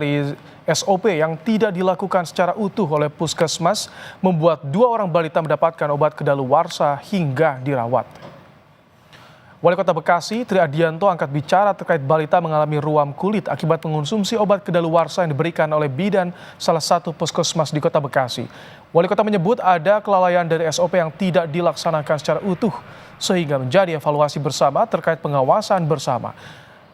Dari SOP yang tidak dilakukan secara utuh oleh Puskesmas membuat 2 orang balita mendapatkan obat kedaluarsa hingga dirawat. Wali Kota Bekasi, Tri Adianto angkat bicara terkait balita mengalami ruam kulit akibat mengonsumsi obat kedaluarsa yang diberikan oleh bidan salah satu puskesmas di Kota Bekasi. Wali Kota menyebut ada kelalaian dari SOP yang tidak dilaksanakan secara utuh, sehingga menjadi evaluasi bersama terkait pengawasan bersama.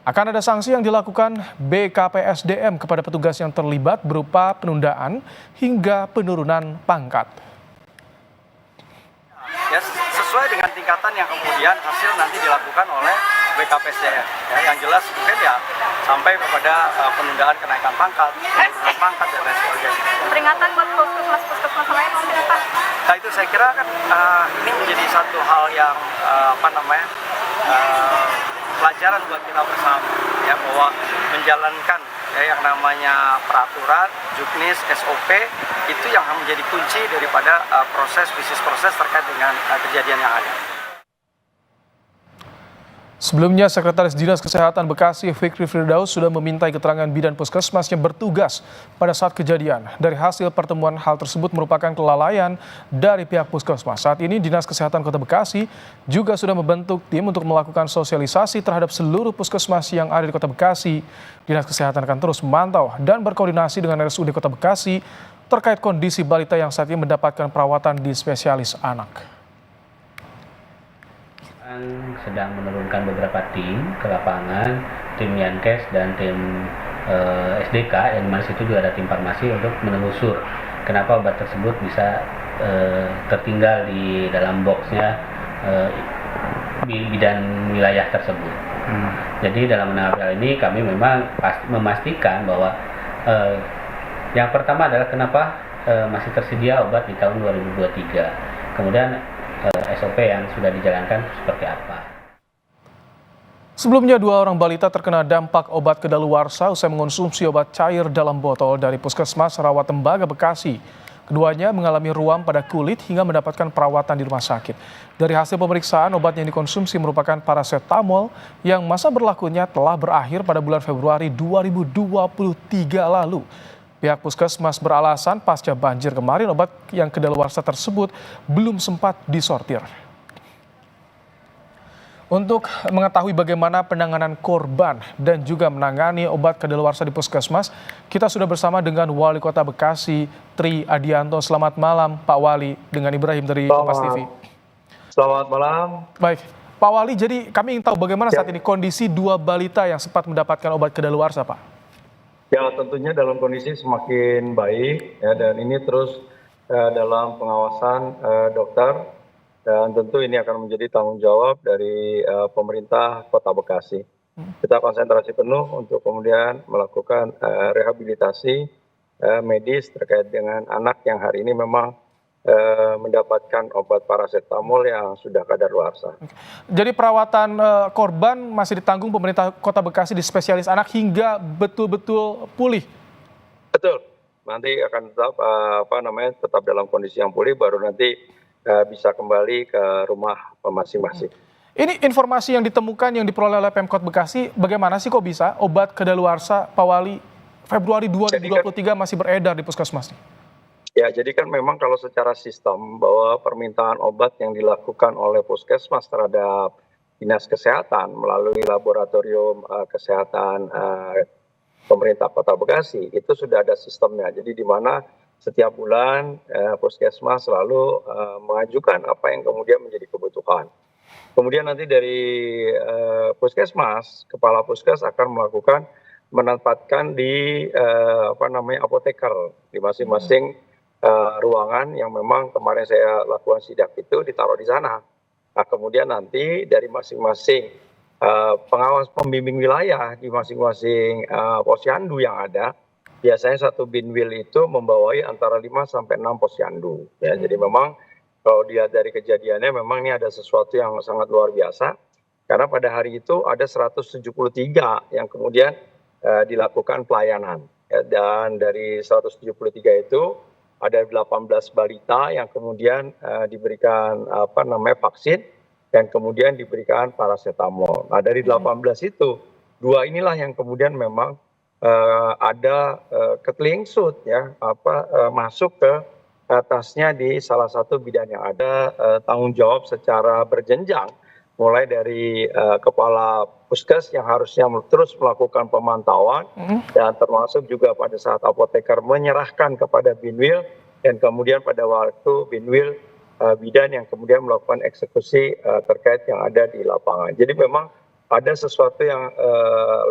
Akan ada sanksi yang dilakukan BKPSDM kepada petugas yang terlibat berupa penundaan hingga penurunan pangkat. Ya, sesuai dengan tingkatan yang kemudian hasil nanti dilakukan oleh BKPSDM. Ya, yang jelas mungkin ya sampai kepada penundaan kenaikan pangkat, penurunan pangkat dan lain sebagainya. Peringatan buat puskesmas lain mungkin Pak? Nah itu saya kira kan ini menjadi satu hal yang pelajaran buat kita bersama ya, bahwa menjalankan ya, yang namanya peraturan, juknis, SOP itu yang menjadi kunci daripada bisnis proses terkait dengan kejadian yang ada. Sebelumnya, Sekretaris Dinas Kesehatan Bekasi Fikri Firdaus sudah memintai keterangan bidan puskesmas yang bertugas pada saat kejadian. Dari hasil pertemuan, hal tersebut merupakan kelalaian dari pihak puskesmas. Saat ini, Dinas Kesehatan Kota Bekasi juga sudah membentuk tim untuk melakukan sosialisasi terhadap seluruh puskesmas yang ada di Kota Bekasi. Dinas Kesehatan akan terus memantau dan berkoordinasi dengan RSUD Kota Bekasi terkait kondisi balita yang saat ini mendapatkan perawatan di spesialis anak. Sedang menurunkan beberapa tim ke lapangan, tim Yankes dan tim SDK, yang mana situ juga ada tim farmasi untuk menelusur kenapa obat tersebut bisa tertinggal di dalam boxnya bidan wilayah tersebut. Jadi dalam menanggapi hal ini kami memang memastikan bahwa yang pertama adalah kenapa masih tersedia obat di tahun 2023. Kemudian SOP yang sudah dijalankan seperti apa. Sebelumnya 2 orang balita terkena dampak obat kedaluarsa usai mengonsumsi obat cair dalam botol dari Puskesmas Rawat Tembaga, Bekasi. Keduanya mengalami ruam pada kulit hingga mendapatkan perawatan di rumah sakit. Dari hasil pemeriksaan, obat yang dikonsumsi merupakan paracetamol yang masa berlakunya telah berakhir pada bulan Februari 2023 lalu. Pihak puskesmas beralasan pasca banjir kemarin obat yang kedaluarsa tersebut belum sempat disortir. Untuk mengetahui bagaimana penanganan korban dan juga menangani obat kedaluarsa di puskesmas, kita sudah bersama dengan Wali Kota Bekasi, Tri Adianto. Selamat malam Pak Wali, dengan Ibrahim dari Kompas TV. Selamat malam. Baik, Pak Wali, jadi kami ingin tahu bagaimana saat ini kondisi 2 balita yang sempat mendapatkan obat kedaluarsa, Pak? Ya, tentunya dalam kondisi semakin baik ya, dan ini terus dalam pengawasan dokter, dan tentu ini akan menjadi tanggung jawab dari pemerintah Kota Bekasi. Kita konsentrasi penuh untuk kemudian melakukan rehabilitasi medis terkait dengan anak yang hari ini memang mendapatkan obat paracetamol yang sudah kadaluarsa. Jadi perawatan korban masih ditanggung pemerintah Kota Bekasi di spesialis anak hingga betul-betul pulih. Betul. Nanti akan tetap dalam kondisi yang pulih, baru nanti bisa kembali ke rumah masing-masing. Ini informasi yang ditemukan yang diperoleh oleh Pemkot Bekasi, bagaimana sih kok bisa obat kedaluarsa, Pak Wali, Februari 2023 masih beredar di puskesmas? Ya, jadi kan memang kalau secara sistem bahwa permintaan obat yang dilakukan oleh puskesmas terhadap Dinas Kesehatan melalui laboratorium kesehatan pemerintah Kota Bekasi itu sudah ada sistemnya. Jadi di mana setiap bulan puskesmas selalu mengajukan apa yang kemudian menjadi kebutuhan. Kemudian nanti dari puskesmas, kepala puskes akan menempatkan di apoteker di masing-masing ruangan yang memang kemarin saya lakukan sidak itu ditaruh di sana. Nah, kemudian nanti dari masing-masing pengawas pembimbing wilayah di masing-masing posyandu yang ada, biasanya satu binwil itu membawai antara 5 sampai 6 posyandu. Ya, jadi memang kalau dilihat dari kejadiannya memang ini ada sesuatu yang sangat luar biasa. Karena pada hari itu ada 173 yang kemudian dilakukan pelayanan. Ya, dan dari 173 itu ada 18 balita yang kemudian diberikan vaksin dan kemudian diberikan paracetamol. Nah, dari 18 itu 2 inilah yang kemudian memang ada ketelingsut ya masuk ke tasnya di salah satu bidang yang ada tanggung jawab secara berjenjang, mulai dari kepala puskes yang harusnya terus melakukan pemantauan dan termasuk juga pada saat apoteker menyerahkan kepada Binwil, dan kemudian pada waktu Binwil bidan yang kemudian melakukan eksekusi terkait yang ada di lapangan. Jadi memang ada sesuatu yang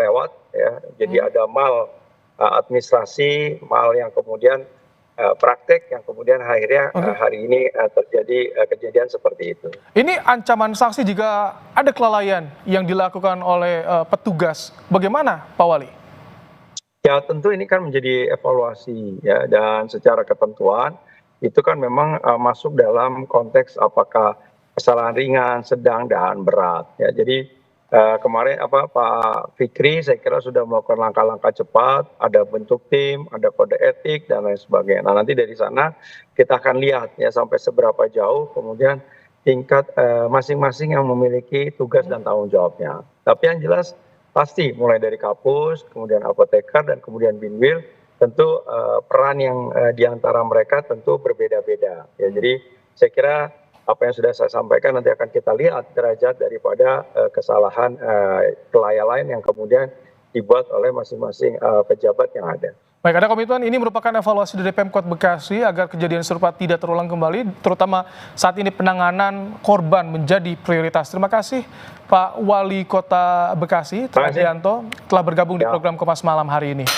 lewat ya, jadi ada mal administrasi, mal yang kemudian praktek yang kemudian akhirnya hari ini terjadi kejadian seperti itu. Ini ancaman sanksi jika ada kelalaian yang dilakukan oleh petugas. Bagaimana, Pak Wali? Ya tentu ini kan menjadi evaluasi ya, dan secara ketentuan itu kan memang masuk dalam konteks apakah kesalahan ringan, sedang, dan berat. Ya, jadi kemarin Pak Fikri saya kira sudah melakukan langkah-langkah cepat, ada bentuk tim, ada kode etik dan lain sebagainya. Nah nanti dari sana kita akan lihat ya sampai seberapa jauh kemudian tingkat masing-masing yang memiliki tugas dan tanggung jawabnya. Tapi yang jelas pasti mulai dari Kapus, kemudian apoteker dan kemudian Binwil, tentu peran yang diantara mereka tentu berbeda-beda. Ya, jadi saya kira apa yang sudah saya sampaikan nanti akan kita lihat derajat daripada kesalahan kelalaian yang kemudian dibuat oleh masing-masing pejabat yang ada. Baik, ada komitmen ini merupakan evaluasi dari Pemkot Bekasi agar kejadian serupa tidak terulang kembali, terutama saat ini penanganan korban menjadi prioritas. Terima kasih Pak Wali Kota Bekasi, Triadianto, telah bergabung di program Kompas Malam hari ini.